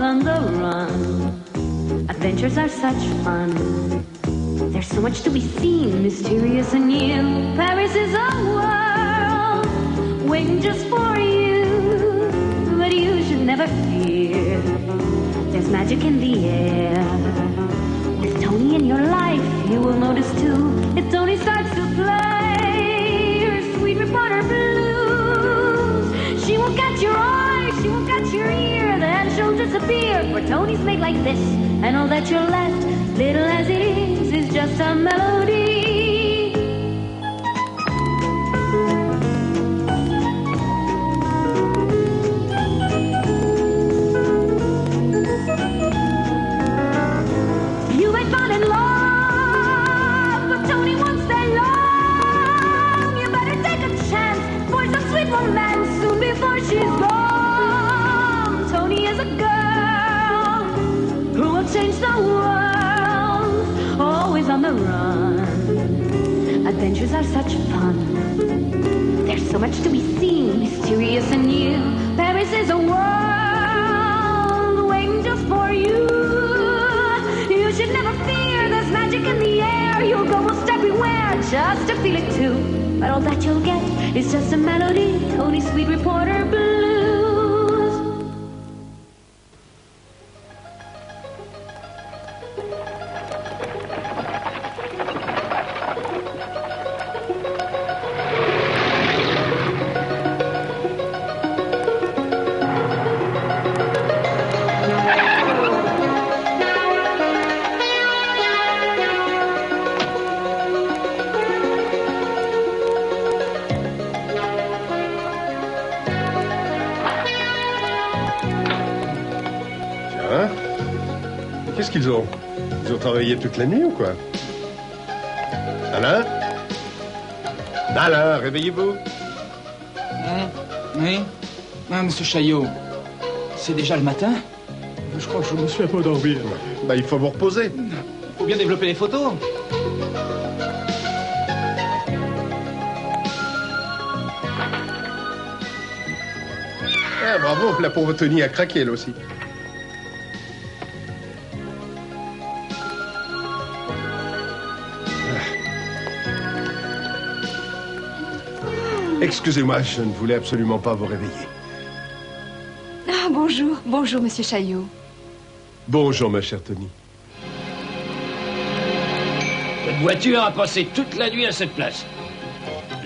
on the run. Adventures are such fun. There's so much to be seen, mysterious and new. Paris is a world waiting just for you. But you should never fear. There's magic in the air. With Tony in your life, you will notice too. If Tony starts to play her sweet reporter blues, she will catch your eye, she will catch your ear, then she'll disappear. For Tony's made like this, and all that you're left, little as it is just a melody. You may fall in love, but Tony won't stay long. You better take a chance for some sweet romance soon before she's gone. Tony is a girl who will change the world, always on the run. Adventures are such fun. There's so much to be seen, mysterious and new. Paris is a world waiting just for you. You should never fear, there's magic in the air. You'll go most everywhere just to feel it too. But all that you'll get is just a melody, Tony's sweet reporter blues. Qu'est-ce qu'ils ont? Ils ont travaillé toute la nuit ou quoi? Alain? Alain, réveillez-vous. Oui? Ah, monsieur Chaillot, c'est déjà le matin? Je crois que je me suis un peu endormi. Bah, il faut vous reposer. Il faut bien développer les photos. Ah, bravo, la pauvre Tony a craqué, elle aussi. Excusez-moi, je ne voulais absolument pas vous réveiller. Ah, bonjour. Bonjour, monsieur Chaillot. Bonjour, ma chère Tony. Cette voiture a passé toute la nuit à cette place.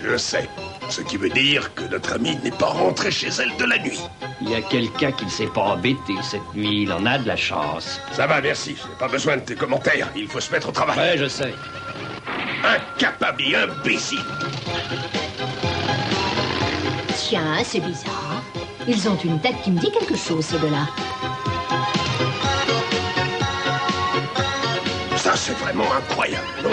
Je sais. Ce qui veut dire que notre amie n'est pas rentrée chez elle de la nuit. Il y a quelqu'un qui ne s'est pas embêté cette nuit. Il en a de la chance. Ça va, merci. Je n'ai pas besoin de tes commentaires. Il faut se mettre au travail. Ouais, je sais. Incapable et imbécile. Tiens, c'est bizarre. Ils ont une tête qui me dit quelque chose, ces deux-là. Ça, c'est vraiment incroyable, non?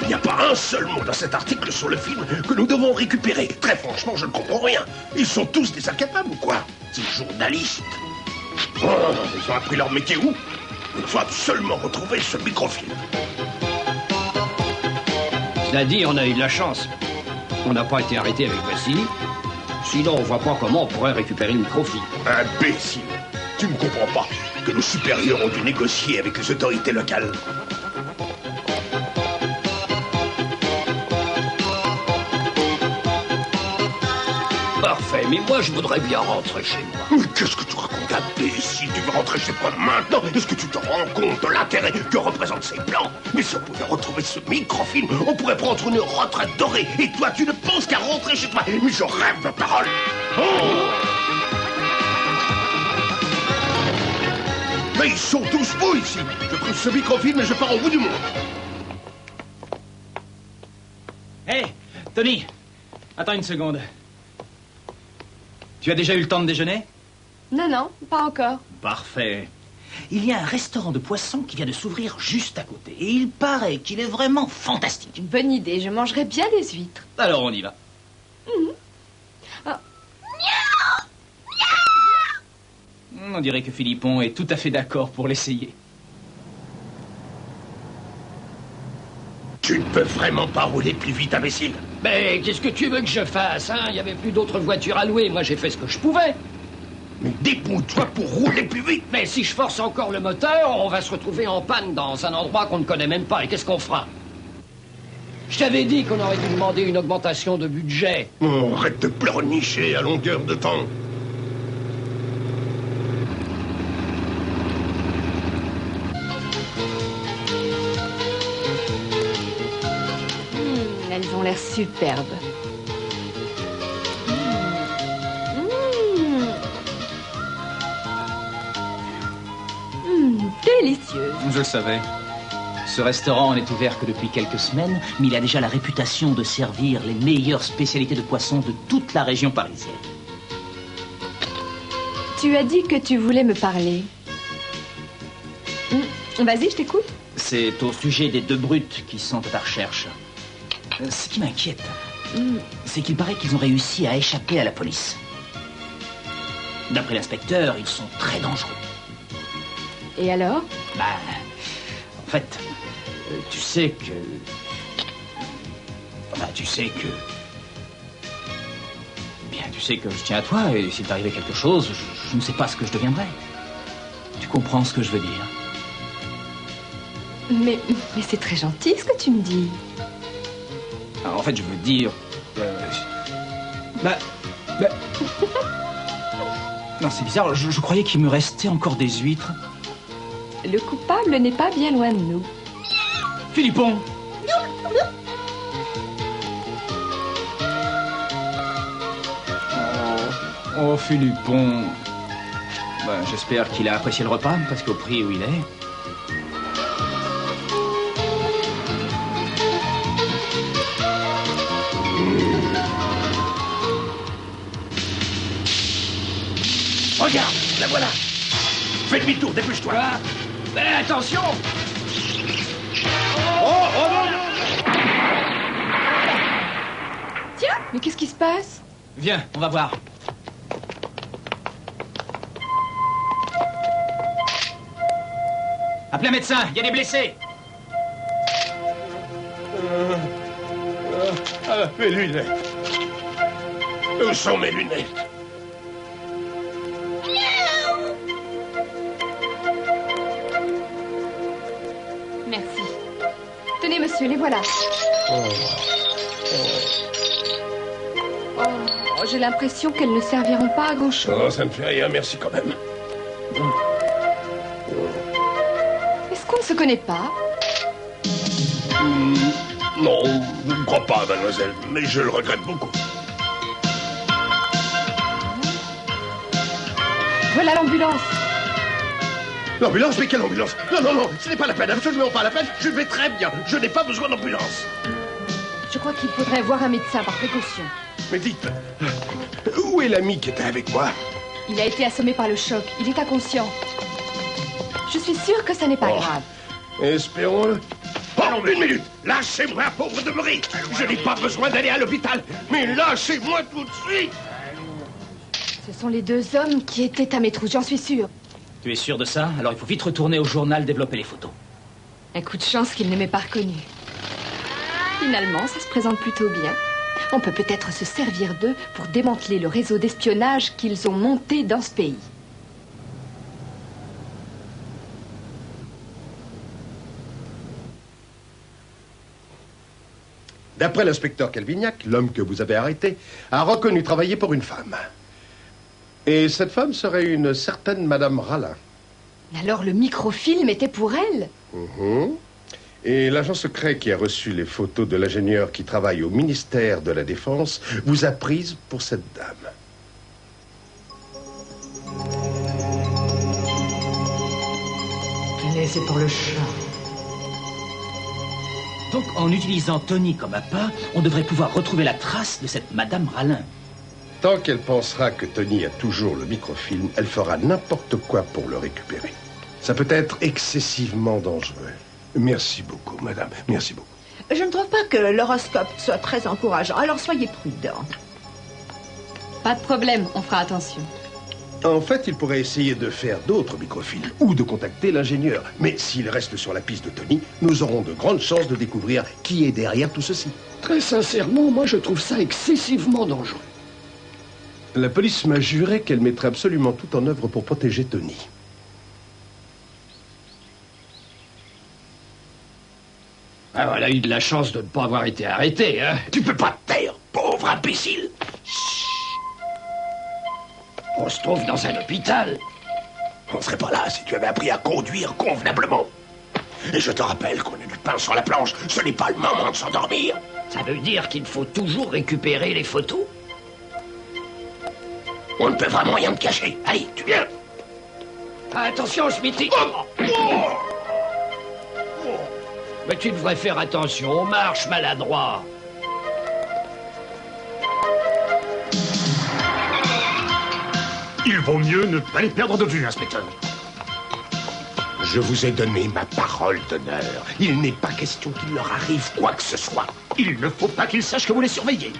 Il n'y a pas un seul mot dans cet article sur le film que nous devons récupérer. Très franchement, je ne comprends rien. Ils sont tous des incapables ou quoi? Ces journalistes. Oh, ils ont appris leur métier où? Il faut absolument retrouver ce microfilm. Cela dit, on a eu de la chance. On n'a pas été arrêté avec Vassili. Sinon, on voit pas comment on pourrait récupérer le microfilm. Imbécile. Tu ne comprends pas que nos supérieurs ont dû négocier avec les autorités locales. Parfait, mais moi, je voudrais bien rentrer chez moi. Mais qu'est-ce que tu racontes, imbécile? Tu veux rentrer chez toi maintenant? Est-ce que tu te rends compte de l'intérêt que représentent ces plans? Mais si on pouvait retrouver ce microfilm, on pourrait prendre une retraite dorée. Et toi, tu ne penses qu'à rentrer chez toi. Mais je rêve de parole. Oh! Mais ils sont tous fous ici. Je trouve ce microfilm et je pars au bout du monde. Hé, Tony, attends une seconde. Tu as déjà eu le temps de déjeuner? Non, non, pas encore. Parfait. Il y a un restaurant de poissons qui vient de s'ouvrir juste à côté. Et il paraît qu'il est vraiment fantastique. Une bonne idée, je mangerai bien des huîtres. Alors on y va. On dirait que Philippon est tout à fait d'accord pour l'essayer. Tu ne peux vraiment pas rouler plus vite, imbécile. Mais qu'est-ce que tu veux que je fasse, hein? Il n'y avait plus d'autres voitures à louer. Moi, j'ai fait ce que je pouvais. Mais dépouille-toi pour rouler plus vite. Mais si je force encore le moteur, on va se retrouver en panne dans un endroit qu'on ne connaît même pas. Et qu'est-ce qu'on fera? Je t'avais dit qu'on aurait dû demander une augmentation de budget. Oh, arrête de pleurnicher à longueur de temps. Elles ont l'air superbes. Délicieuses. Je le savais. Ce restaurant n'est ouvert que depuis quelques semaines, mais il a déjà la réputation de servir les meilleures spécialités de poisson de toute la région parisienne. Tu as dit que tu voulais me parler. Vas-y, je t'écoute. C'est au sujet des 2 brutes qui sont à ta recherche. Ce qui m'inquiète, c'est qu'il paraît qu'ils ont réussi à échapper à la police. D'après l'inspecteur, ils sont très dangereux. Et alors? Bah, en fait, tu sais que... Enfin, tu sais que... Bien, tu sais que je tiens à toi, et s'il t'arrivait quelque chose, je ne sais pas ce que je deviendrais. Tu comprends ce que je veux dire? Mais c'est très gentil ce que tu me dis. En fait, je veux dire... Non, c'est bizarre, je croyais qu'il me restait encore des huîtres. Le coupable n'est pas bien loin de nous. Philippon! Oh, Philippon. J'espère qu'il a apprécié le repas, parce qu'au prix où il est... Regarde, la voilà. Fais demi-tour, dépêche-toi. Mais attention! Oh, non. Tiens, mais qu'est-ce qui se passe? Viens, on va voir. Appelez un médecin, il y a des blessés. Mes lunettes. Où sont mes lunettes? Merci. Tenez, monsieur, les voilà. Oh, j'ai l'impression qu'elles ne serviront pas à grand-chose. Oh, ça ne fait rien, merci quand même. Est-ce qu'on ne se connaît pas? Non, je ne crois pas, mademoiselle, mais je le regrette beaucoup. Voilà l'ambulance. L'ambulance? Mais quelle ambulance? Non, ce n'est pas la peine, absolument pas la peine. Je vais très bien, je n'ai pas besoin d'ambulance. Je crois qu'il faudrait voir un médecin par précaution. Mais dites, où est l'ami qui était avec moi? Il a été assommé par le choc. Il est inconscient. Je suis sûre que ça n'est pas grave. Espérons-le. Oh, une minute! Lâchez-moi, pauvre demeuré! Je n'ai pas besoin d'aller à l'hôpital, mais lâchez-moi tout de suite! Ce sont les 2 hommes qui étaient à mes trousses, j'en suis sûre. Tu es sûr de ça? Alors il faut vite retourner au journal développer les photos. Un coup de chance qu'il ne m'ait pas reconnu. Finalement, ça se présente plutôt bien. On peut peut-être se servir d'eux pour démanteler le réseau d'espionnage qu'ils ont monté dans ce pays. D'après l'inspecteur Calvignac, l'homme que vous avez arrêté a reconnu travailler pour une femme. Et cette femme serait une certaine Madame Rallin. Alors le microfilm était pour elle? Et l'agent secret qui a reçu les photos de l'ingénieur qui travaille au ministère de la Défense vous a prise pour cette dame. Tenez, c'est pour le chat. Donc, en utilisant Tony comme appât, on devrait pouvoir retrouver la trace de cette Madame Rallin. Tant qu'elle pensera que Tony a toujours le microfilm, elle fera n'importe quoi pour le récupérer. Ça peut être excessivement dangereux. Merci beaucoup, madame. Merci beaucoup. Je ne trouve pas que l'horoscope soit très encourageant, alors soyez prudent. Pas de problème, on fera attention. En fait, il pourrait essayer de faire d'autres microfilms ou de contacter l'ingénieur. Mais s'il reste sur la piste de Tony, nous aurons de grandes chances de découvrir qui est derrière tout ceci. Très sincèrement, moi je trouve ça excessivement dangereux. La police m'a juré qu'elle mettrait absolument tout en œuvre pour protéger Tony. Ah, elle a eu de la chance de ne pas avoir été arrêtée, hein. Tu peux pas te taire, pauvre imbécile. On se trouve dans un hôpital. On serait pas là si tu avais appris à conduire convenablement. Et je te rappelle qu'on a du pain sur la planche. Ce n'est pas le moment de s'endormir. Ça veut dire qu'il faut toujours récupérer les photos? On ne peut vraiment rien te cacher. Allez, tu viens. Ah, attention, Smithy. Mais tu devrais faire attention, on marche maladroit. Il vaut mieux ne pas les perdre de vue, inspecteur. Je vous ai donné ma parole d'honneur. Il n'est pas question qu'il leur arrive quoi que ce soit. Il ne faut pas qu'ils sachent que vous les surveillez.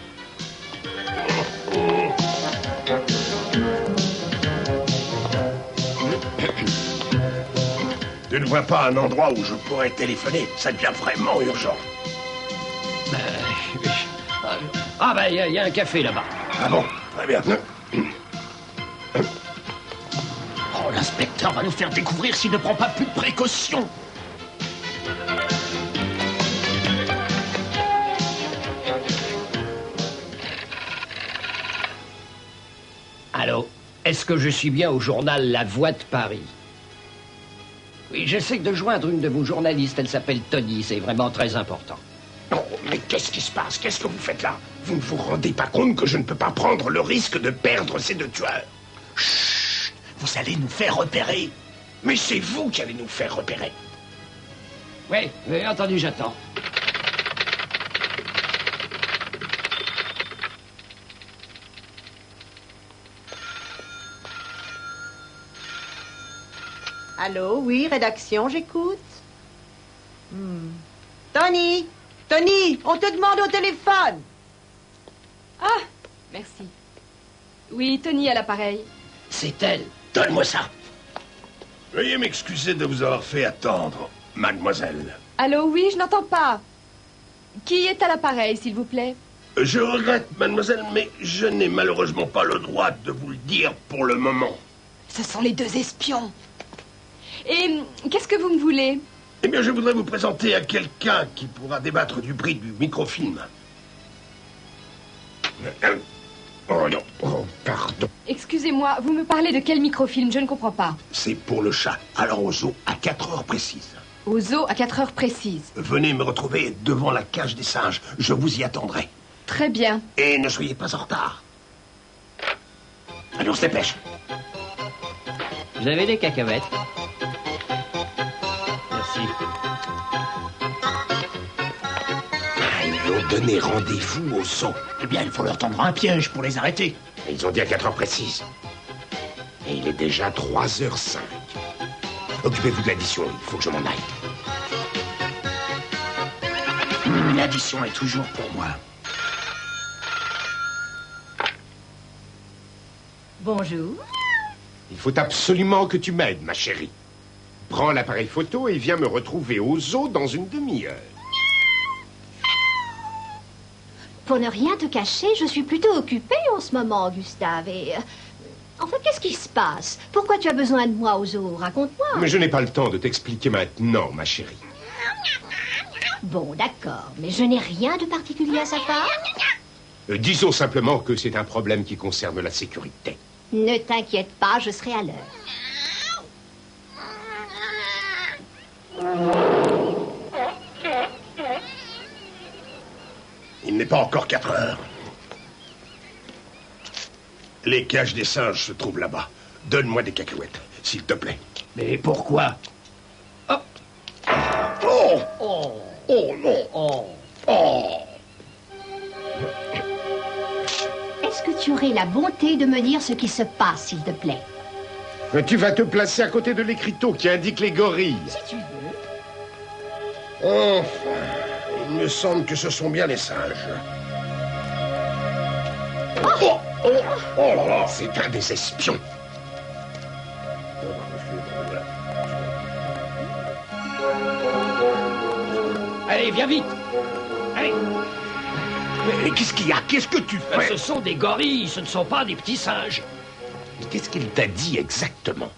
Tu ne vois pas un endroit où je pourrais téléphoner? Ça devient vraiment urgent. Ah, ben, il y a un café là-bas. Ah bon? Très bien. Oh, l'inspecteur va nous faire découvrir s'il ne prend pas plus de précautions. Allô? Est-ce que je suis bien au journal La Voix de Paris? Oui, j'essaie de joindre une de vos journalistes. Elle s'appelle Tony. C'est vraiment très important. Non, mais qu'est-ce qui se passe? Qu'est-ce que vous faites là? Vous ne vous rendez pas compte que je ne peux pas prendre le risque de perdre ces deux tueurs? Chut! Vous allez nous faire repérer. Mais c'est vous qui allez nous faire repérer. Oui, entendu, j'attends. Allô, oui, rédaction, j'écoute. Tony! Tony, on te demande au téléphone! Ah, merci. Oui, Tony à l'appareil. C'est elle. Donne-moi ça. Veuillez m'excuser de vous avoir fait attendre, mademoiselle. Allô, oui, je n'entends pas. Qui est à l'appareil, s'il vous plaît? Je regrette, mademoiselle, mais je n'ai malheureusement pas le droit de vous le dire pour le moment. Ce sont les deux espions. Et qu'est-ce que vous me voulez? Eh bien, je voudrais vous présenter à quelqu'un qui pourra débattre du prix du microfilm. Oh non, oh, pardon. Excusez-moi, vous me parlez de quel microfilm? Je ne comprends pas. C'est pour le chat, alors au zoo à 4 heures précises. Au zoo à 4 heures précises. Venez me retrouver devant la cage des singes, je vous y attendrai. Très bien. Et ne soyez pas en retard. Allez, on se dépêche. Vous avez des cacahuètes? Merci. Ils ont donné rendez-vous au zoo. Eh bien, il faut leur tendre un piège pour les arrêter. Ils ont dit à 4 heures précises. Et il est déjà 3h05. Occupez-vous de l'addition, il faut que je m'en aille. L'addition est toujours pour moi. Bonjour. Il faut absolument que tu m'aides, ma chérie. Prends l'appareil photo et viens me retrouver au zoo dans une demi-heure. Pour ne rien te cacher, je suis plutôt occupée en ce moment, Gustave. Et enfin, qu'est-ce qui se passe? Pourquoi tu as besoin de moi au zoo? Raconte-moi. Mais je n'ai pas le temps de t'expliquer maintenant, ma chérie. Bon, d'accord, mais je n'ai rien de particulier à savoir. Disons simplement que c'est un problème qui concerne la sécurité. Ne t'inquiète pas, je serai à l'heure. Il n'est pas encore 4 heures. Les cages des singes se trouvent là-bas. Donne-moi des cacahuètes, s'il te plaît. Mais pourquoi? Oh! Oh, Oh non! oh. Oh! Est-ce que tu aurais la bonté de me dire ce qui se passe, s'il te plaît? Tu vas te placer à côté de l'écriteau qui indique les gorilles. Si tu veux. Enfin, il me semble que ce sont bien les singes. Oh, oh, oh là là, c'est un des espions. Allez, viens vite. Allez. Mais qu'est-ce qu'il y a? Qu'est-ce que tu fais? Ce sont des gorilles, ce ne sont pas des petits singes. Qu'est-ce qu'il t'a dit exactement?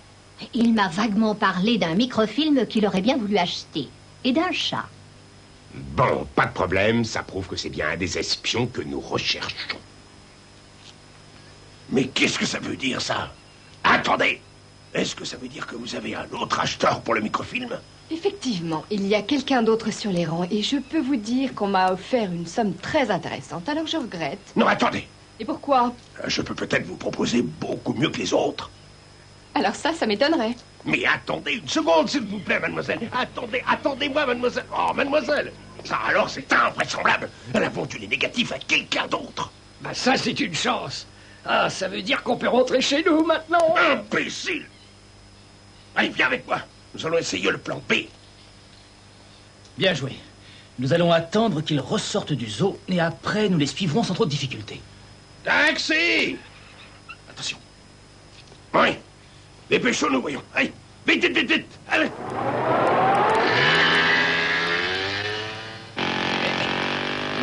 Il m'a vaguement parlé d'un microfilm qu'il aurait bien voulu acheter. Et d'un chat. Bon, pas de problème, ça prouve que c'est bien un des espions que nous recherchons. Mais qu'est-ce que ça veut dire, ça? Attendez! Est-ce que ça veut dire que vous avez un autre acheteur pour le microfilm? Effectivement, il y a quelqu'un d'autre sur les rangs et je peux vous dire qu'on m'a offert une somme très intéressante, alors je regrette. Non, attendez! Et pourquoi? Je peux peut-être vous proposer beaucoup mieux que les autres. Alors ça m'étonnerait. Mais attendez une seconde, s'il vous plaît, mademoiselle. Attendez-moi, mademoiselle. Oh, mademoiselle! Ça, alors, c'est invraisemblable. Elle a vendu les négatifs à quelqu'un d'autre. Bah ça, c'est une chance. Ah, ça veut dire qu'on peut rentrer chez nous maintenant. Imbécile! Allez, viens avec moi. Nous allons essayer le plan B. Bien joué. Nous allons attendre qu'ils ressortent du zoo et après nous les suivrons sans trop de difficultés. Taxi! Attention. Oui. Dépêchons-nous, voyons. Allez, vite, vite, vite, vite. Allez.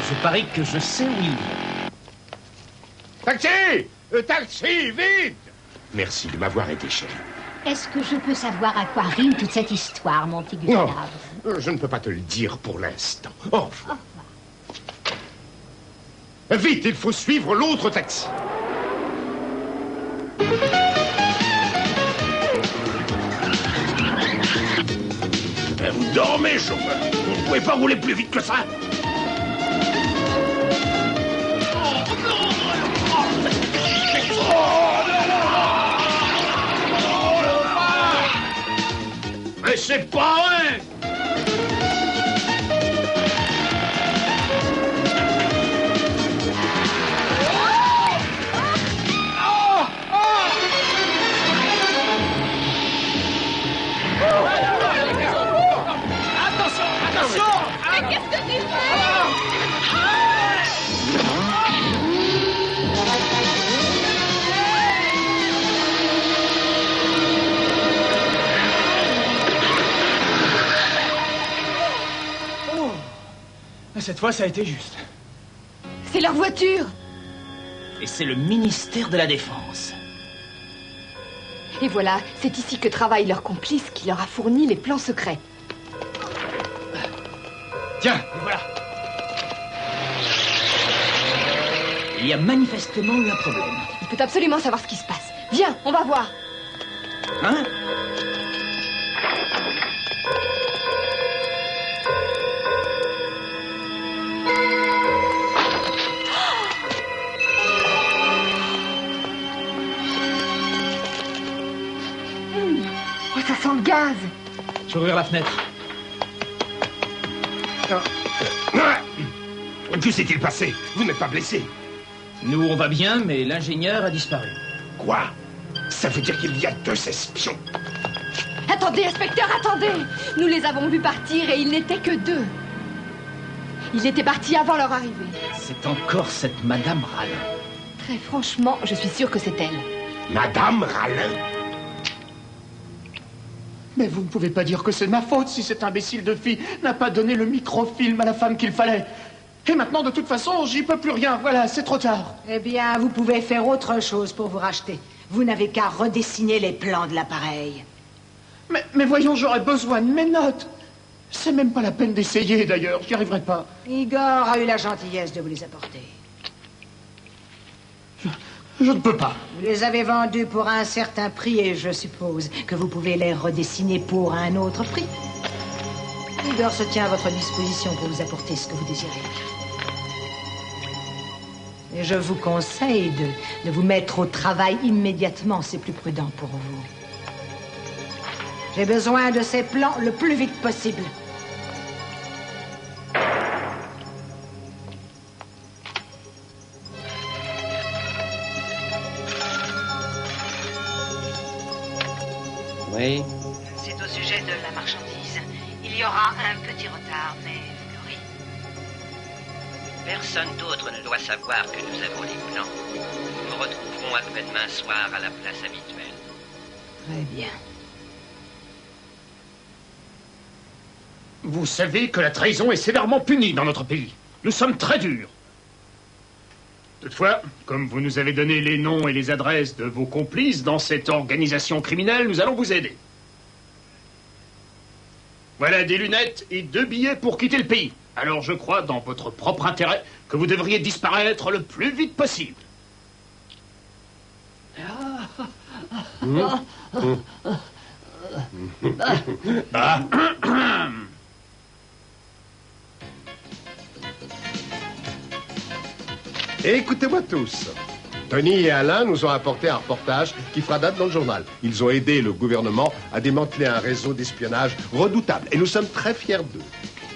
Je parie que je sais où ils vont. Taxi! Taxi, vite! Merci de m'avoir aidé, chérie. Est-ce que je peux savoir à quoi rime toute cette histoire, mon petit Non, Gustave? je ne peux pas te le dire pour l'instant. Au revoir. Vite, il faut suivre l'autre taxi. Vous dormez, chauffeur. Vous ne pouvez pas rouler plus vite que ça. Mais c'est pas vrai! Mais qu'est-ce que tu fais? Cette fois, ça a été juste. C'est leur voiture. Et c'est le ministère de la Défense. Et voilà, c'est ici que travaille leur complice qui leur a fourni les plans secrets. Tiens, les voilà. Il y a manifestement eu un problème. Il peut absolument savoir ce qui se passe. Viens, on va voir. Hein? Oh, ça sent le gaz. Je vais ouvrir la fenêtre. Que s'est-il passé? Vous n'êtes pas blessé? Nous, on va bien, mais l'ingénieur a disparu. Quoi? Ça veut dire qu'il y a 2 espions. Attendez, inspecteur, attendez. Nous les avons vus partir et ils n'étaient que 2. Ils étaient partis avant leur arrivée. C'est encore cette Madame Rallin. Très franchement, je suis sûre que c'est elle. Madame Rallin? Mais vous ne pouvez pas dire que c'est ma faute si cette imbécile de fille n'a pas donné le microfilm à la femme qu'il fallait. Et maintenant, de toute façon, j'y peux plus rien. Voilà, c'est trop tard. Eh bien, vous pouvez faire autre chose pour vous racheter. Vous n'avez qu'à redessiner les plans de l'appareil. Mais voyons, j'aurais besoin de mes notes. C'est même pas la peine d'essayer, d'ailleurs. J'y arriverai pas. Igor a eu la gentillesse de vous les apporter. Je ne peux pas. Vous les avez vendus pour un certain prix et je suppose que vous pouvez les redessiner pour un autre prix. Igor se tient à votre disposition pour vous apporter ce que vous désirez. Et je vous conseille de vous mettre au travail immédiatement, c'est plus prudent pour vous. J'ai besoin de ces plans le plus vite possible. Oui. C'est au sujet de la marchandise. Il y aura un petit retard, mais vous l'aurez. Personne d'autre ne doit savoir que nous avons les plans. Nous nous retrouverons après-demain soir à la place habituelle. Très bien. Vous savez que la trahison est sévèrement punie dans notre pays. Nous sommes très durs. Toutefois, comme vous nous avez donné les noms et les adresses de vos complices dans cette organisation criminelle, nous allons vous aider. Voilà des lunettes et 2 billets pour quitter le pays. Alors je crois, dans votre propre intérêt, que vous devriez disparaître le plus vite possible. Et écoutez-moi tous. Tony et Alain nous ont apporté un reportage qui fera date dans le journal. Ils ont aidé le gouvernement à démanteler un réseau d'espionnage redoutable. Et nous sommes très fiers d'eux.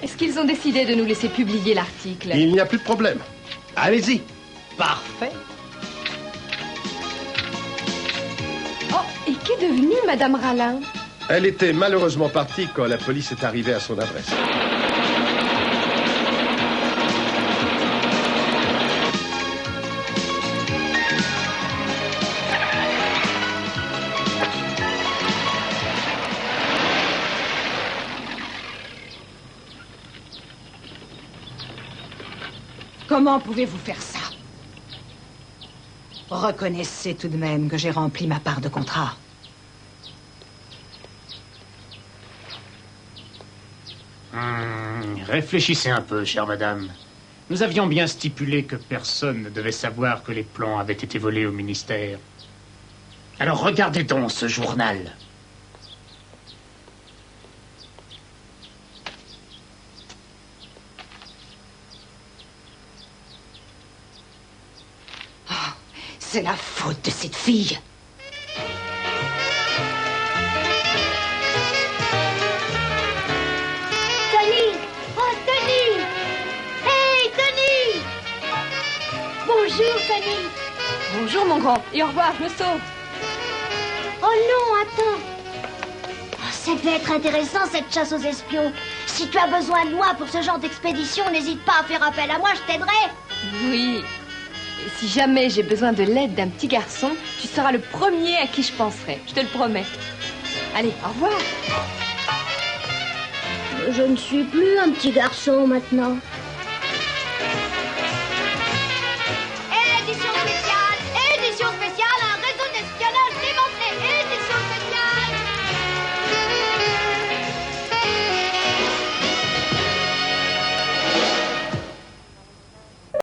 Est-ce qu'ils ont décidé de nous laisser publier l'article? Il n'y a plus de problème. Allez-y. Parfait. Oh, et qu'est devenue Madame Rallin? Elle était malheureusement partie quand la police est arrivée à son adresse. Comment pouvez-vous faire ça? Reconnaissez tout de même que j'ai rempli ma part de contrat. Réfléchissez un peu, chère madame. Nous avions bien stipulé que personne ne devait savoir que les plans avaient été volés au ministère. Alors regardez donc ce journal. C'est la faute de cette fille. Tony! Oh, Tony! Hey, Tony! Bonjour, Tony! Bonjour, mon grand. Et au revoir, je me sauve. Oh non, attends! Oh, ça devait être intéressant, cette chasse aux espions. Si tu as besoin de moi pour ce genre d'expédition, n'hésite pas à faire appel à moi, je t'aiderai. Oui. Et si jamais j'ai besoin de l'aide d'un petit garçon, tu seras le premier à qui je penserai. Je te le promets. Allez, au revoir. Je ne suis plus un petit garçon maintenant.